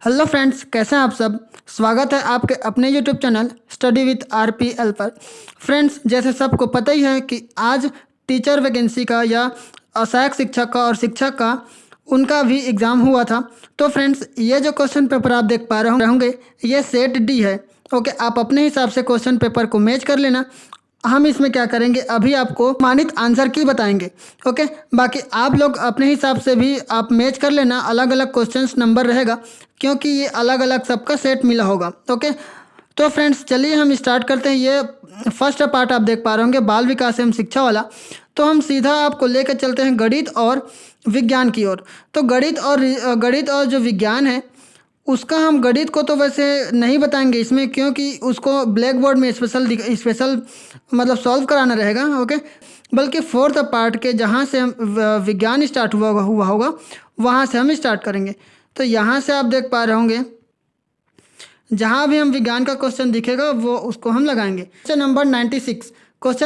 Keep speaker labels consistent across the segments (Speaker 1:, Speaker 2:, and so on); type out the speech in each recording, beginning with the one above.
Speaker 1: Hello friends, कैसे हैं आप सब। स्वागत है आपके अपने YouTube channel study with RPL पर। फ्रेंड्स, जैसे सबको पता ही है कि आज टीचर वैकेंसी का या सहायक शिक्षक का और शिक्षक का उनका भी एग्ज़ाम हुआ था। तो फ्रेंड्स, ये जो क्वेश्चन पेपर आप देख पा रहे होंगे ये सेट डी है। ओके, आप अपने हिसाब से क्वेश्चन पेपर को मैच कर लेना। हम इसमें क्या करेंगे, अभी आपको मानित आंसर की बताएंगे। ओके, बाकी आप लोग अपने हिसाब से भी आप मैच कर लेना। अलग अलग क्वेश्चंस नंबर रहेगा क्योंकि ये अलग अलग सबका सेट मिला होगा। ओके, तो फ्रेंड्स चलिए हम स्टार्ट करते हैं। ये फर्स्ट पार्ट आप देख पा रहे होंगे बाल विकास एवं शिक्षा वाला। तो हम सीधा आपको लेकर चलते हैं गणित और विज्ञान की ओर। तो गणित और जो विज्ञान है उसका हम गणित को तो वैसे नहीं बताएंगे इसमें, क्योंकि उसको ब्लैक बोर्ड में स्पेशल मतलब सॉल्व कराना रहेगा। ओके, बल्कि फोर्थ पार्ट के जहाँ से हम विज्ञान स्टार्ट हुआ होगा वहाँ से हम स्टार्ट करेंगे। तो यहाँ से आप देख पा रहे होंगे जहाँ भी हम विज्ञान का क्वेश्चन दिखेगा वो उसको हम लगाएंगे। क्वेश्चन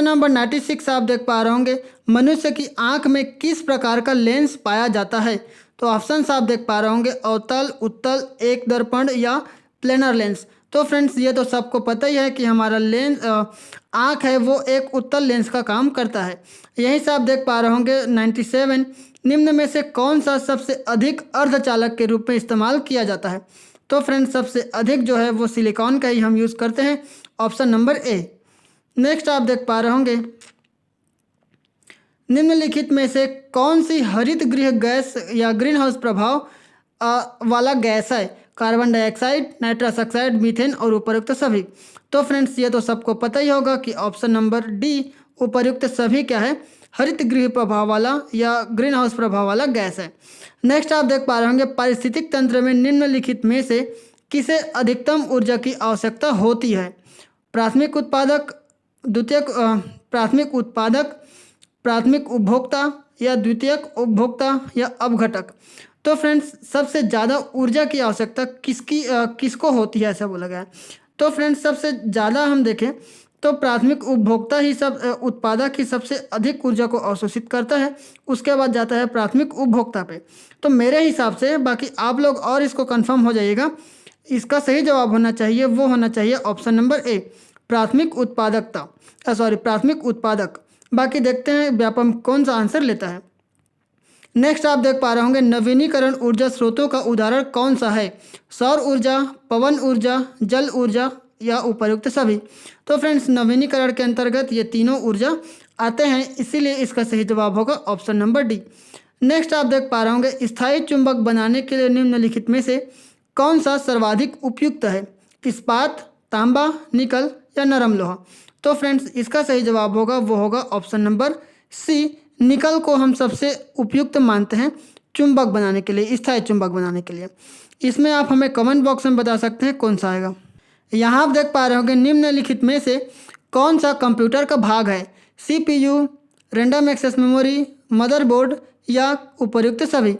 Speaker 1: नंबर 96 आप देख पा रहे होंगे, मनुष्य की आंख में किस प्रकार का लेंस पाया जाता है। तो ऑप्शन आप देख पा रहे होंगे अवतल, उत्तल, एक दर्पण या प्लेनर लेंस। तो फ्रेंड्स, ये तो सबको पता ही है कि हमारा लेंस आँख है वो एक उत्तल लेंस का काम करता है। यहीं से आप देख पा रहे होंगे 97, निम्न में से कौन सा सबसे अधिक अर्धचालक के रूप में इस्तेमाल किया जाता है। तो फ्रेंड्स, सबसे अधिक जो है वो सिलिकॉन का ही हम यूज़ करते हैं, ऑप्शन नंबर ए। नेक्स्ट आप देख पा रहे होंगे निम्नलिखित में से कौन सी हरित गृह गैस या ग्रीन हाउस प्रभाव वाला गैस है। Carbon dioxide, nitrous oxide, methane और उपर्युक्त सभी। तो फ्रेंड्स, ये तो सबको पता ही होगा कि ऑप्शन नंबर डी उपर्युक्त सभी क्या है, हरित गृह प्रभाव वाला या ग्रीन हाउस प्रभाव वाला गैस है। नेक्स्ट आप देख पा रहे होंगे पारिस्थितिक तंत्र में निम्नलिखित में से किसे अधिकतम ऊर्जा की आवश्यकता होती है। प्राथमिक उत्पादक, प्राथमिक उपभोक्ता या द्वितीयक उपभोक्ता या अपघटक। तो फ्रेंड्स, सबसे ज़्यादा ऊर्जा की आवश्यकता किसको होती है, ऐसा बोला गया है। तो फ्रेंड्स, सबसे ज़्यादा हम देखें तो प्राथमिक उपभोक्ता ही उत्पादक ही सबसे अधिक ऊर्जा को अवशोषित करता है, उसके बाद जाता है प्राथमिक उपभोक्ता पे। तो मेरे हिसाब से, बाकी आप लोग और इसको कंफर्म हो जाइएगा, इसका सही जवाब होना चाहिए वो होना चाहिए ऑप्शन नंबर ए, प्राथमिक प्राथमिक उत्पादक। बाकी देखते हैं व्यापम कौन सा आंसर लेता है। नेक्स्ट आप देख पा रहे होंगे नवीनीकरण ऊर्जा स्रोतों का उदाहरण कौन सा है। सौर ऊर्जा, पवन ऊर्जा, जल ऊर्जा या उपर्युक्त सभी। तो फ्रेंड्स, नवीनीकरण के अंतर्गत ये तीनों ऊर्जा आते हैं, इसीलिए इसका सही जवाब होगा ऑप्शन नंबर डी। नेक्स्ट आप देख पा रहे होंगे स्थायी चुंबक बनाने के लिए निम्नलिखित में से कौन सा सर्वाधिक उपयुक्त है। इस्पात, तांबा, निकल या नरम लोहा। तो फ्रेंड्स, इसका सही जवाब होगा ऑप्शन नंबर सी, निकल को हम सबसे उपयुक्त मानते हैं चुंबक बनाने के लिए, स्थायी चुंबक बनाने के लिए। इसमें आप हमें कमेंट बॉक्स में बता सकते हैं कौन सा आएगा। यहाँ आप देख पा रहे होंगे निम्नलिखित में से कौन सा कंप्यूटर का भाग है। CPU, random access memory, motherboard या उपर्युक्त सभी।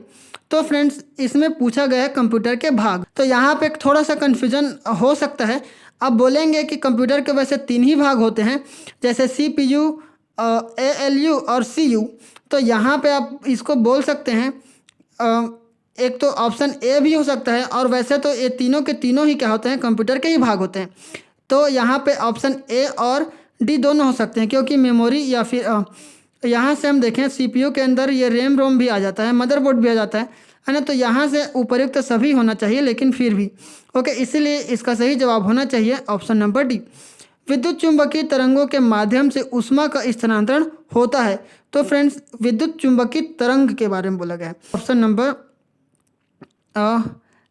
Speaker 1: तो फ्रेंड्स, इसमें पूछा गया है कंप्यूटर के भाग। तो यहाँ पे थोड़ा सा कन्फ्यूजन हो सकता है। आप बोलेंगे कि कंप्यूटर के वैसे 3 ही भाग होते हैं, जैसे CPU, ALU और CU। तो यहाँ पे आप इसको बोल सकते हैं एक तो ऑप्शन ए भी हो सकता है, और वैसे तो ये तीनों के तीनों ही क्या होते हैं, कंप्यूटर के ही भाग होते हैं। तो यहाँ पे ऑप्शन ए और डी दोनों हो सकते हैं, क्योंकि मेमोरी या फिर यहाँ से हम देखें CPU के अंदर ये रैम रोम भी आ जाता है, मदरबोर्ड भी आ जाता है ना। तो यहाँ से उपर्युक्त सभी होना चाहिए, लेकिन फिर भी ओके, इसीलिए इसका सही जवाब होना चाहिए ऑप्शन नंबर डी। विद्युत चुंबकीय तरंगों के माध्यम से ऊष्मा का स्थानांतरण होता है। तो फ्रेंड्स, विद्युत चुंबकीय तरंग के बारे में बोला गया है, ऑप्शन नंबर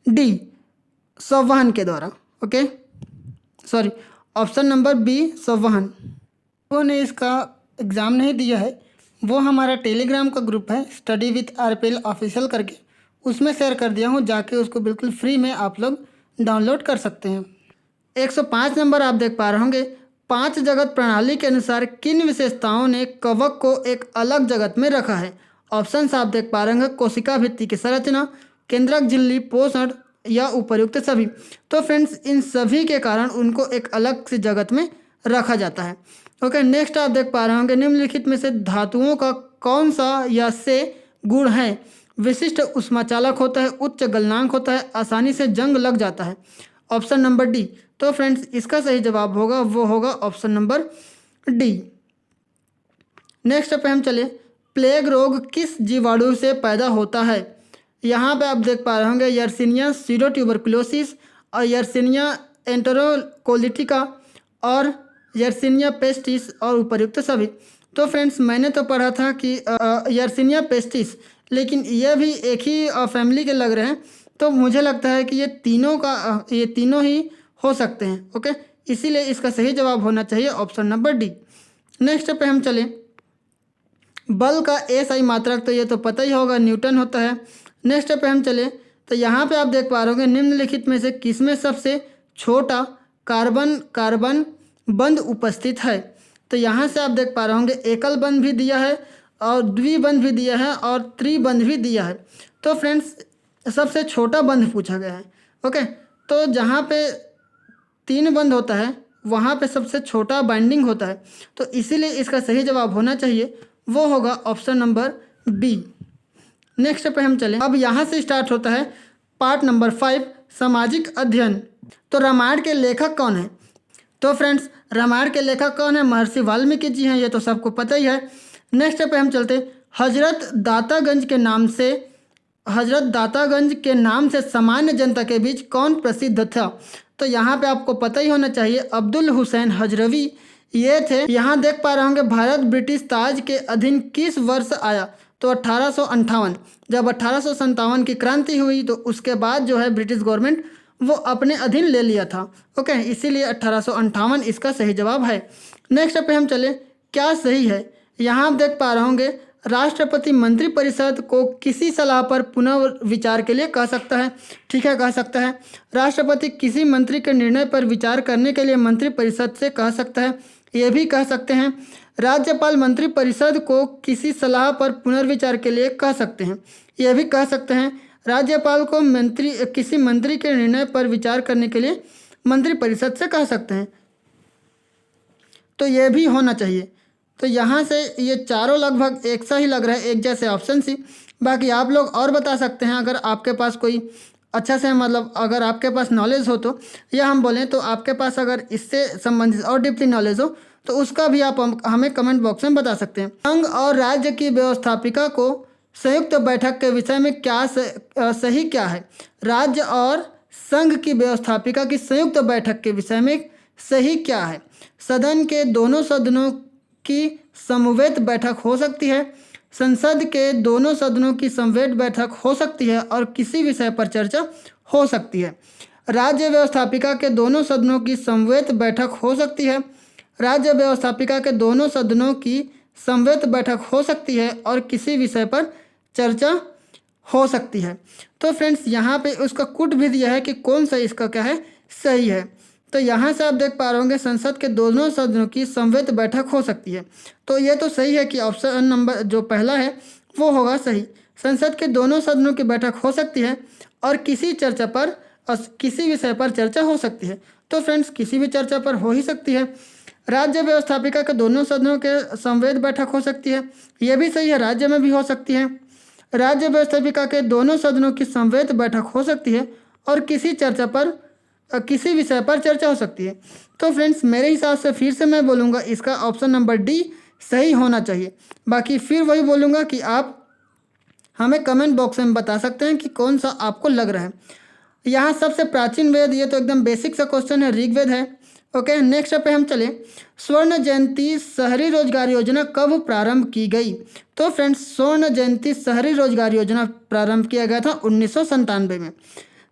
Speaker 1: डी, संवहन के द्वारा। Okay, sorry, option number B, संवहन। वो ने इसका एग्ज़ाम नहीं दिया है, वो हमारा टेलीग्राम का ग्रुप है स्टडी विथ आरपीएल ऑफिशियल करके, उसमें शेयर कर दिया हूँ, जाके उसको बिल्कुल फ्री में आप लोग डाउनलोड कर सकते हैं। 105 नंबर आप देख पा रहे होंगे 5 जगत प्रणाली के अनुसार किन विशेषताओं ने कवक को एक अलग जगत में रखा है। ऑप्शन आप देख पा रहे होंगे कोशिका भित्ति की संरचना, केंद्रक झिल्ली, पोषण या उपर्युक्त सभी। तो फ्रेंड्स, इन सभी के कारण उनको एक अलग से जगत में रखा जाता है। ओके, नेक्स्ट आप देख पा रहे होंगे निम्नलिखित में से धातुओं का कौन सा या से गुण है। विशिष्ट ऊष्माचालक होता है, उच्च गलनांक होता है, आसानी से जंग लग जाता है। Option number D. तो फ्रेंड्स इसका सही जवाब होगा वो होगा ऑप्शन नंबर डी। नेक्स्ट पे हम चले, प्लेग रोग किस जीवाणु से पैदा होता है? यहाँ पे आप देख पा रहे होंगे यर्सिनिया सीरोट्यूबरकुलोसिस और यर्सिनिया एंटेरोकोलिटिका और यर्सिनिया पेस्टिस और उपर्युक्त सभी। तो फ्रेंड्स मैंने तो पढ़ा था कि यर्सिनिया पेस्टिस, लेकिन ये भी एक ही फैमिली के लग रहे हैं, तो मुझे लगता है कि ये तीनों ही हो सकते हैं। ओके, इसीलिए इसका सही जवाब होना चाहिए ऑप्शन नंबर डी। नेक्स्ट पे हम चलें, बल का एसआई मात्रक, तो ये तो पता ही होगा न्यूटन होता है। नेक्स्ट पे हम चले तो यहाँ पे आप देख पा रहे होंगे निम्नलिखित में से किसमें सबसे छोटा कार्बन कार्बन बंध उपस्थित है? तो यहाँ से आप देख पा रहे होंगे एकल बंध भी दिया है और द्विबंध भी दिया है और त्रिबंध भी दिया है। तो फ्रेंड्स सबसे छोटा बंध पूछा गया है। ओके, तो जहाँ पे 3 बंध होता है वहाँ पे सबसे छोटा बाइंडिंग होता है, तो इसीलिए इसका सही जवाब होना चाहिए वो होगा ऑप्शन नंबर बी। नेक्स्ट पे हम चलें, अब यहाँ से स्टार्ट होता है पार्ट नंबर 5, सामाजिक अध्ययन। तो रामायण के लेखक कौन है? तो फ्रेंड्स रामायण के लेखक कौन है? महर्षि वाल्मीकि जी हैं, ये तो सबको पता ही है। नेक्स्ट पे हम चलते, हजरत दातागंज के नाम से सामान्य जनता के बीच कौन प्रसिद्ध था? तो यहाँ पे आपको पता ही होना चाहिए अब्दुल हुसैन हजरवी ये थे। यहाँ देख पा रहे होंगे भारत ब्रिटिश ताज के अधीन किस वर्ष आया? तो 1858। जब 1857 की क्रांति हुई तो उसके बाद जो है ब्रिटिश गवर्नमेंट वो अपने अधीन ले लिया था। ओके, इसीलिए 1858 इसका सही जवाब है। नेक्स्ट पे हम चले, क्या सही है? यहाँ आप देख पा रहे होंगे राष्ट्रपति मंत्रिपरिषद को किसी सलाह पर पुनर्विचार के लिए कह सकता है। ठीक है, कह सकता है। राष्ट्रपति किसी मंत्री के निर्णय पर विचार करने के लिए मंत्रिपरिषद से कह सकता है, ये भी कह सकते हैं। राज्यपाल मंत्रिपरिषद को किसी सलाह पर पुनर्विचार के लिए कह सकते हैं, ये भी कह सकते हैं। राज्यपाल को किसी मंत्री के निर्णय पर विचार करने के लिए मंत्रिपरिषद से कह सकते हैं, तो ये भी होना चाहिए। तो यहाँ से ये चारों लगभग एक सा ही लग रहा है, एक जैसे ऑप्शन सी। बाकी आप लोग और बता सकते हैं अगर आपके पास कोई अच्छा से मतलब अगर आपके पास नॉलेज हो तो, या हम बोलें तो आपके पास अगर इससे संबंधित और डीपली नॉलेज हो तो उसका भी आप हमें कमेंट बॉक्स में बता सकते हैं। संघ और राज्य की व्यवस्थापिका को संयुक्त बैठक के विषय में क्या सही क्या है? राज्य और संघ की व्यवस्थापिका की संयुक्त बैठक के विषय में सही क्या है? सदन के दोनों सदनों की समवेत बैठक हो सकती है, संसद के दोनों सदनों की समवेत बैठक हो सकती है और किसी विषय पर चर्चा हो सकती है। राज्य व्यवस्थापिका के दोनों सदनों की समवेत बैठक हो सकती है, राज्य व्यवस्थापिका के दोनों सदनों की समवेत बैठक हो सकती है और किसी विषय पर चर्चा हो सकती है। तो फ्रेंड्स यहाँ पे उसका कुट भी दिया है कि कौन सा इसका क्या है सही है। तो यहाँ से आप देख पा रहे होंगे संसद के दोनों सदनों की समवेत बैठक हो सकती है, तो ये तो सही है कि ऑप्शन नंबर जो पहला है वो होगा सही। संसद के दोनों सदनों की बैठक हो सकती है और किसी विषय पर चर्चा हो सकती है। तो फ्रेंड्स किसी भी चर्चा पर हो ही सकती है। राज्य व्यवस्थापिका के दोनों सदनों के समवेत बैठक हो सकती है, ये भी सही है, राज्य में भी हो सकती है। राज्य व्यवस्थापिका के दोनों सदनों की समवेत बैठक हो सकती है और किसी विषय पर चर्चा हो सकती है। तो फ्रेंड्स मेरे हिसाब से फिर से मैं बोलूँगा इसका ऑप्शन नंबर डी सही होना चाहिए। बाकी फिर वही बोलूँगा कि आप हमें कमेंट बॉक्स में बता सकते हैं कि कौन सा आपको लग रहा है। यहाँ सबसे प्राचीन वेद, ये तो एकदम बेसिक सा क्वेश्चन है, ऋग्वेद है। ओके, नेक्स्ट पे हम चले, स्वर्ण जयंती शहरी रोजगार योजना कब प्रारंभ की गई? तो फ्रेंड्स स्वर्ण जयंती शहरी रोजगार योजना प्रारंभ किया गया था 1997 में।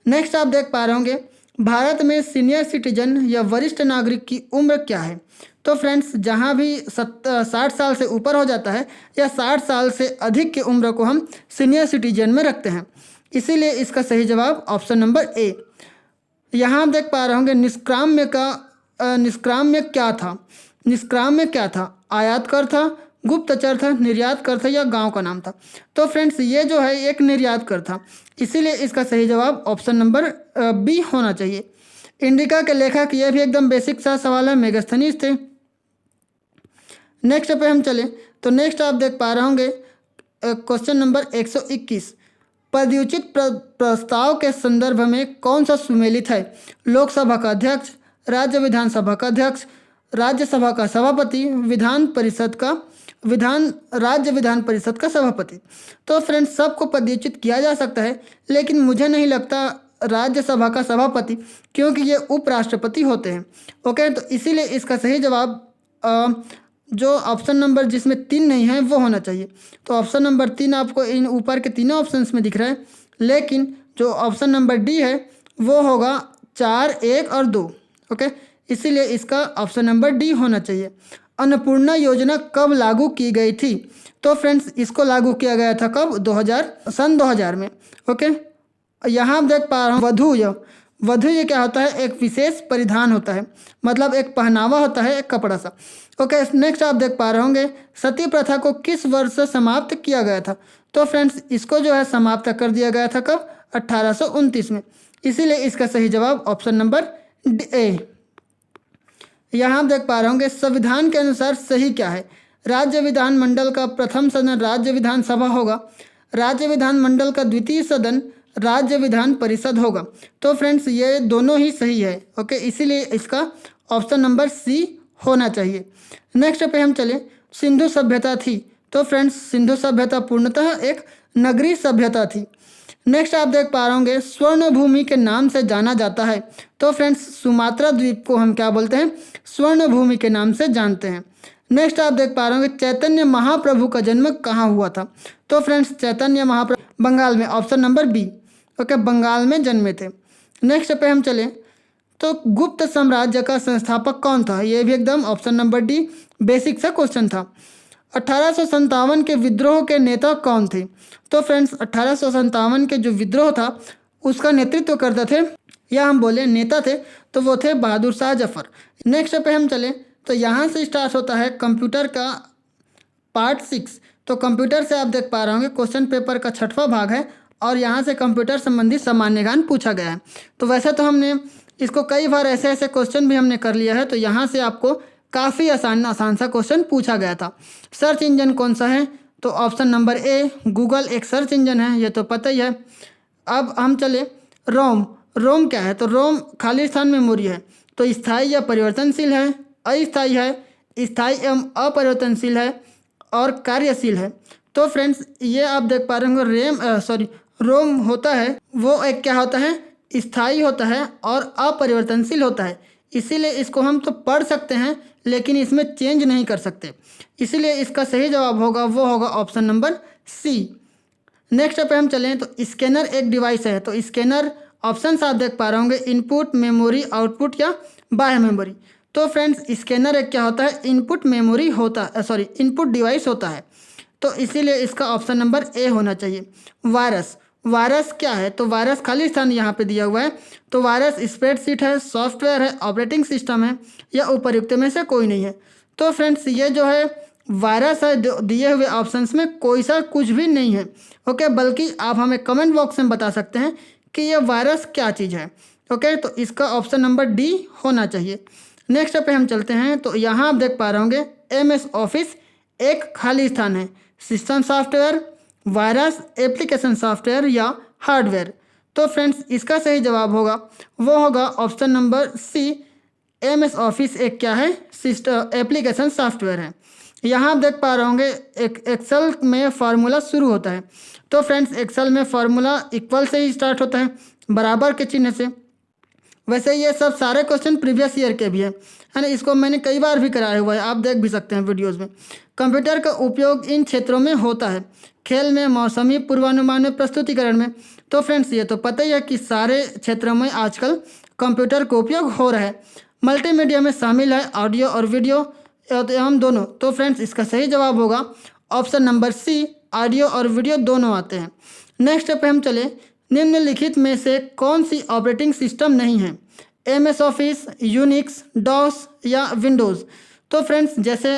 Speaker 1: नेक्स्ट आप देख पा रहे होंगे भारत में सीनियर सिटीजन या वरिष्ठ नागरिक की उम्र क्या है? तो फ्रेंड्स जहाँ भी 60 साल से ऊपर हो जाता है या 60 साल से अधिक की उम्र को हम सीनियर सिटीजन में रखते हैं, इसीलिए इसका सही जवाब ऑप्शन नंबर ए। यहाँ आप देख पा रहे होंगे निष्क्राम्य क्या था? आयात कर था, गुप्तचर था, निर्यात कर था या गांव का नाम था? तो फ्रेंड्स ये जो है एक निर्यात कर था, इसीलिए इसका सही जवाब ऑप्शन नंबर बी होना चाहिए। इंडिका के लेखक, ये भी एकदम बेसिक सा सवाल है, मेगास्थनीज थे। नेक्स्ट पे हम चले तो नेक्स्ट आप देख पा रहे होंगे क्वेश्चन नंबर 121, पदच्युत प्रस्ताव के संदर्भ में कौन सा सुमेलित है? लोकसभा का अध्यक्ष, राज्य विधानसभा का अध्यक्ष, राज्यसभा का सभापति, राज्य विधान परिषद का सभापति। तो फ्रेंड्स सबको पदच्युत किया जा सकता है, लेकिन मुझे नहीं लगता राज्यसभा का सभापति, क्योंकि ये उपराष्ट्रपति होते हैं। ओके, तो इसीलिए इसका सही जवाब जो ऑप्शन नंबर जिसमें 3 नहीं है वो होना चाहिए। तो ऑप्शन नंबर 3 आपको इन ऊपर के तीनों ऑप्शंस में दिख रहा है, लेकिन जो ऑप्शन नंबर डी है वो होगा 4, 1 और 2। ओके, इसीलिए इसका ऑप्शन नंबर डी होना चाहिए। अन्नपूर्णा योजना कब लागू की गई थी? तो फ्रेंड्स इसको लागू किया गया था कब? 2000 में। ओके, यहाँ आप देख पा रहे हो वधू ये क्या होता है? एक विशेष परिधान होता है, मतलब एक पहनावा होता है, एक कपड़ा सा। ओके, नेक्स्ट आप देख पा रहे होंगे सती प्रथा को किस वर्ष समाप्त किया गया था? तो फ्रेंड्स इसको जो है समाप्त कर दिया गया था कब? 1829 में। इसीलिए इसका सही जवाब ऑप्शन नंबर ए। यहाँ आप देख पा रहे होंगे संविधान के अनुसार सही क्या है? राज्य विधानमंडल का प्रथम सदन राज्य विधानसभा होगा, राज्य विधानमंडल का द्वितीय सदन राज्य विधान परिषद होगा। तो फ्रेंड्स ये दोनों ही सही है। ओके, इसीलिए इसका ऑप्शन नंबर सी होना चाहिए। नेक्स्ट पे हम चले, सिंधु सभ्यता थी। तो फ्रेंड्स सिंधु सभ्यता पूर्णतः एक नगरीय सभ्यता थी। नेक्स्ट आप देख पा रहे होंगे स्वर्ण भूमि के नाम से जाना जाता है। तो फ्रेंड्स सुमात्रा द्वीप को हम क्या बोलते हैं? स्वर्ण भूमि के नाम से जानते हैं। नेक्स्ट आप देख पा रहे होंगे चैतन्य महाप्रभु का जन्म कहाँ हुआ था? तो फ्रेंड्स चैतन्य महाप्रभु बंगाल में, option number B. Okay, Bengal में जन्मे थे। नेक्स्ट पे हम चले तो गुप्त साम्राज्य का संस्थापक कौन था? ये भी एकदम ऑप्शन नंबर डी बेसिक सा क्वेश्चन था। 1857 के विद्रोह के नेता कौन थे? तो फ्रेंड्स 1857 के जो विद्रोह था उसका नेतृत्व करते थे, या हम बोले नेता थे, तो वो थे बहादुर शाह जफर। नेक्स्ट पे हम चले तो यहाँ से स्टार्ट होता है कंप्यूटर का पार्ट 6। तो कंप्यूटर से आप देख पा रहे होंगे क्वेश्चन पेपर का 6वां भाग है, और यहाँ से कंप्यूटर संबंधी सामान्य ज्ञान पूछा गया है। तो वैसे तो हमने इसको कई बार ऐसे क्वेश्चन भी हमने कर लिया है, तो यहाँ से आपको काफ़ी आसान सा क्वेश्चन पूछा गया था। सर्च इंजन कौन सा है? तो ऑप्शन नंबर ए गूगल एक सर्च इंजन है, ये तो पता ही है। अब हम चले रोम क्या है? तो रोम खाली स्थान मेमोरी है। तो स्थायी या परिवर्तनशील है, अस्थायी है, स्थायी एवं अपरिवर्तनशील है, और कार्यशील है। तो फ्रेंड्स ये आप देख पा रहे होंगे रोम होता है वो एक क्या होता है? स्थायी होता है और अपरिवर्तनशील होता है। इसीलिए इसको हम तो पढ़ सकते हैं, लेकिन इसमें चेंज नहीं कर सकते। इसीलिए इसका सही जवाब होगा ऑप्शन नंबर सी। नेक्स्ट पे हम चलें तो स्कैनर एक डिवाइस है। तो स्कैनर ऑप्शन आप देख पा रहे होंगे इनपुट मेमोरी, आउटपुट या बाह्य मेमोरी। तो फ्रेंड्स स्कैनर एक क्या होता है? इनपुट मेमोरी इनपुट डिवाइस होता है। तो इसीलिए इसका ऑप्शन नंबर ए होना चाहिए। वायरस क्या है? तो वायरस खाली स्थान यहाँ पे दिया हुआ है। तो वायरस स्प्रेडशीट है, सॉफ्टवेयर है, ऑपरेटिंग सिस्टम है, या उपर्युक्त में से कोई नहीं है। तो फ्रेंड्स ये जो है वायरस है, दिए हुए ऑप्शंस में कोई सा कुछ भी नहीं है। ओके, बल्कि आप हमें कमेंट बॉक्स में बता सकते हैं कि ये वायरस क्या चीज़ है। ओके, तो इसका ऑप्शन नंबर डी होना चाहिए। नेक्स्ट पे हम चलते हैं तो यहाँ आप देख पा रहे होंगे MS ऑफिस एक खाली स्थान है। System software, virus, application software या हार्डवेयर। तो फ्रेंड्स इसका सही जवाब होगा option number C. MS office एक क्या है? एप्लीकेशन सॉफ्टवेयर है। यहाँ आप देख पा रहे होंगे एक एक्सेल में फार्मूला शुरू होता है। तो फ्रेंड्स एक्सेल में फार्मूला इक्वल से ही स्टार्ट होता है, बराबर के चिन्ह से। वैसे ये सब सारे क्वेश्चन प्रीवियस ईयर के भी है ना, इसको मैंने कई बार भी कराया हुआ है, आप देख भी सकते हैं वीडियोज़ में। कंप्यूटर का उपयोग इन क्षेत्रों में होता है, खेल में, मौसमी पूर्वानुमान में, प्रस्तुतिकरण में। तो फ्रेंड्स ये तो पता ही है कि सारे क्षेत्रों में आजकल कंप्यूटर का उपयोग हो रहा है। मल्टीमीडिया में शामिल है ऑडियो और वीडियो एवं दोनों। तो फ्रेंड्स इसका सही जवाब होगा ऑप्शन नंबर सी, ऑडियो और वीडियो दोनों आते हैं। नेक्स्ट पे हम चले, निम्नलिखित में से कौन सी ऑपरेटिंग सिस्टम नहीं है? MS ऑफिस, यूनिक्स, डॉस या विंडोज़। तो फ्रेंड्स जैसे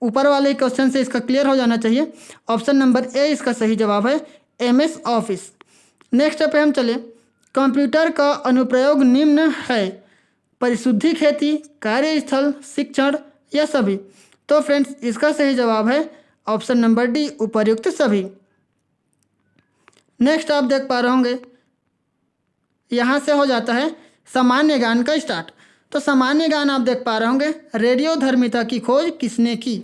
Speaker 1: ऊपर वाले क्वेश्चन से इसका क्लियर हो जाना चाहिए। ऑप्शन नंबर ए इसका सही जवाब है, MS ऑफिस। नेक्स्ट पे हम चले, कंप्यूटर का अनुप्रयोग निम्न है: परिशुद्धि, खेती, कार्यस्थल, शिक्षण या सभी। तो फ्रेंड्स इसका सही जवाब है ऑप्शन नंबर डी, उपर्युक्त सभी। नेक्स्ट आप देख पा रहे होंगे यहाँ से हो जाता है सामान्य ज्ञान का स्टार्ट। तो सामान्य ज्ञान आप देख पा रहे होंगे रेडियोधर्मिता की खोज किसने की।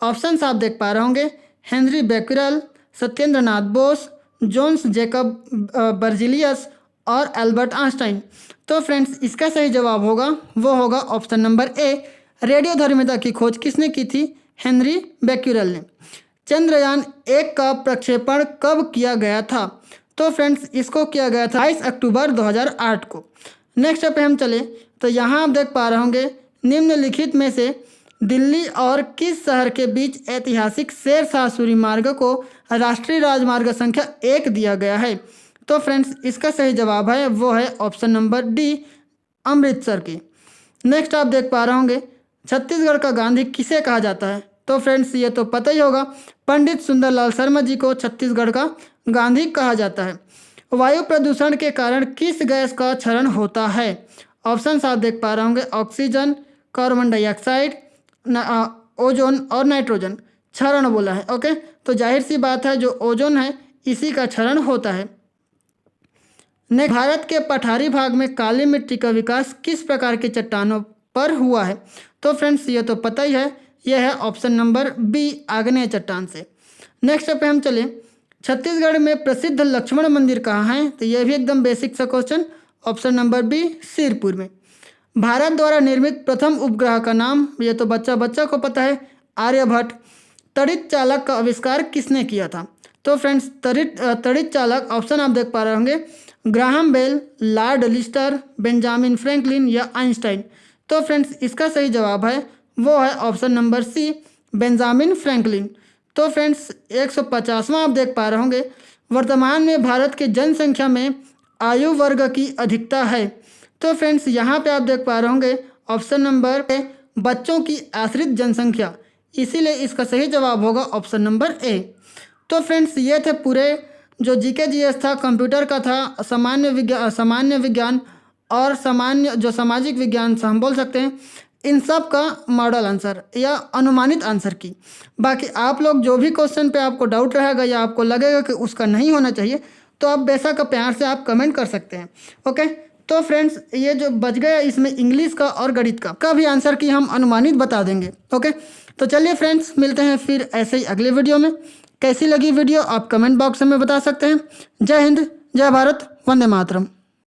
Speaker 1: ऑप्शंस आप देख पा रहे होंगे Henry बेक्वेरेल, Satyendra Nath Bose, Jones Jacob Berzelius और एल्बर्ट आइंस्टाइन। तो फ्रेंड्स इसका सही जवाब होगा वो होगा ऑप्शन नंबर ए, रेडियोधर्मिता की खोज किसने की थी, हेनरी बेक्वेरेल ने। चंद्रयान 1 का प्रक्षेपण कब किया गया था। तो फ्रेंड्स इसको किया गया था 22 अक्टूबर 2008 को। नेक्स्ट पे हम चले तो यहाँ आप देख पा रहे होंगे निम्नलिखित में से दिल्ली और किस शहर के बीच ऐतिहासिक शेरशाह सूरी मार्ग को राष्ट्रीय राजमार्ग संख्या 1 दिया गया है। तो फ्रेंड्स इसका सही जवाब है वो है ऑप्शन नंबर डी, अमृतसर की। नेक्स्ट आप देख पा रहे होंगे छत्तीसगढ़ का गांधी किसे कहा जाता है। तो फ्रेंड्स ये तो पता ही होगा, पंडित सुंदरलाल शर्मा जी को छत्तीसगढ़ का गांधी कहा जाता है। वायु प्रदूषण के कारण किस गैस का क्षरण होता है। ऑप्शन आप देख पा रहे होंगे ऑक्सीजन, कार्बन डाइऑक्साइड, ओजोन और नाइट्रोजन। क्षरण बोला है, ओके। तो जाहिर सी बात है जो ओजोन है इसी का क्षरण होता है। नेक्स्ट, भारत के पठारी भाग में काली मिट्टी का विकास किस प्रकार की चट्टानों पर हुआ है। तो फ्रेंड्स ये तो पता ही है, यह है ऑप्शन नंबर बी, आग्नेय चट्टान से। नेक्स्ट पे हम चले छत्तीसगढ़ में प्रसिद्ध लक्ष्मण मंदिर कहाँ है। तो यह भी एकदम बेसिक सा question, option number B, Sirpur में। भारत द्वारा निर्मित प्रथम उपग्रह का नाम, ये तो बच्चा बच्चा को पता है, आर्यभट्ट। तड़ित चालक का आविष्कार किसने किया था। तो फ्रेंड्स तड़ित चालक ऑप्शन आप देख पा रहे होंगे Graham Bell, Lord Lister, Benjamin Franklin या आइंस्टाइन। तो फ्रेंड्स इसका सही जवाब है वो है option number C, Benjamin Franklin. तो फ्रेंड्स 150वां आप देख पा रहे होंगे वर्तमान में भारत की जनसंख्या में आयु वर्ग की अधिकता है। तो फ्रेंड्स यहाँ पे आप देख पा रहे होंगे ऑप्शन नंबर ए, बच्चों की आश्रित जनसंख्या, इसीलिए इसका सही जवाब होगा ऑप्शन नंबर ए। तो फ्रेंड्स ये थे पूरे जो जीके जीएस था, कंप्यूटर का था, सामान्य विज्ञान और जो सामाजिक विज्ञान से हम बोल सकते हैं, इन सब का मॉडल आंसर या अनुमानित आंसर की। बाकी आप लोग जो भी क्वेश्चन पे आपको डाउट रहेगा या आपको लगेगा कि उसका नहीं होना चाहिए तो आप बेशक प्यार से आप कमेंट कर सकते हैं, ओके। तो फ्रेंड्स ये जो बच गया इसमें इंग्लिश का और गणित का भी आंसर की हम अनुमानित बता देंगे, ओके। तो चलिए फ्रेंड्स मिलते हैं फिर ऐसे ही अगले वीडियो में। कैसी लगी वीडियो आप कमेंट बॉक्स में बता सकते हैं। जय हिंद, जय भारत, वंदे मातरम।